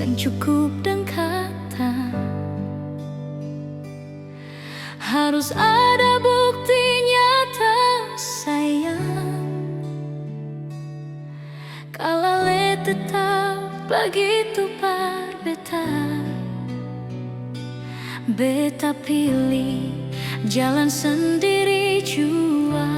sing cukup dan kata. Harus ada bukti nyata sayang, kalau le tetap begitu par beta. Beta pilih jalan sendiri jua.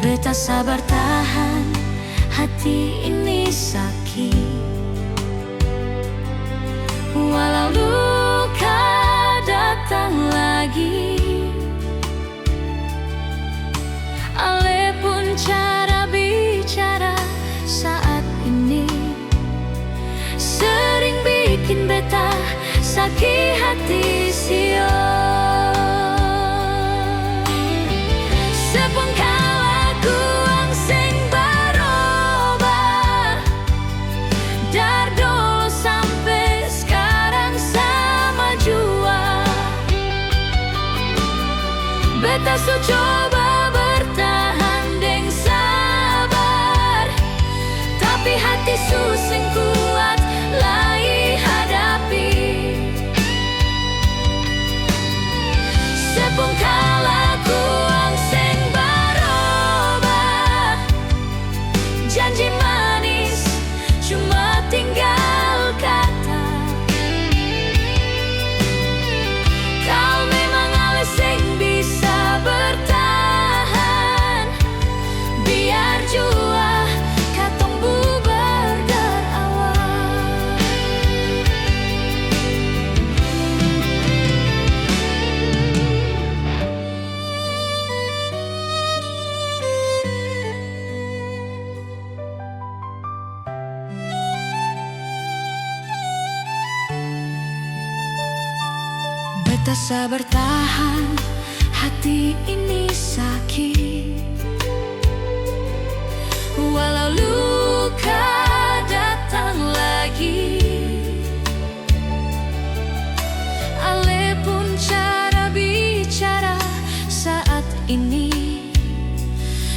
Beta sabar tahan, hati ini sakit. Walau luka datang lagi, ale pun cara bicara saat ini sering bikin beta sakit hati sio. Sepengkala kuang sing berubah, dari dulu sampai sekarang sama jua. Beta su coba bertahan deng sabar, tapi hati su sing kuat lai hadapi. Sepengkala kuang sing berubah, janji manis cuma tinggal kata. Kau memang ale sing bisa bertahan, biar jua katong bubar dari awal. Beta sabar tahan, hati ini sakit. Walau luka datang lagi, ale pun cara bicara saat ini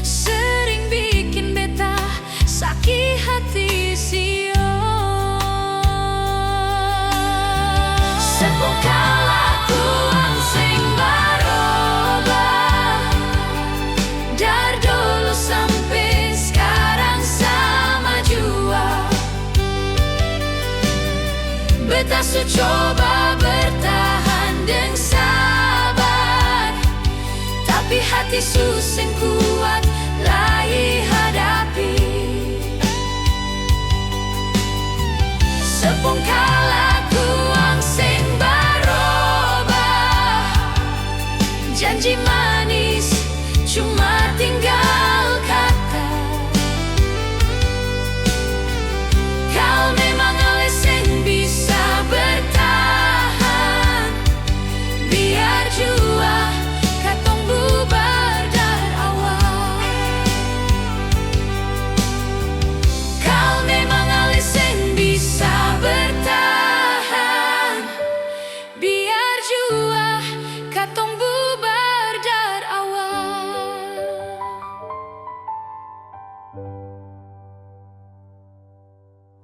sering bikin beta sakit hati sio. Sepengkala kuang sing berubah, dari dulu sampai sekarang sama jua. Beta su coba bertahan deng sabar, tapi hati su sing kuat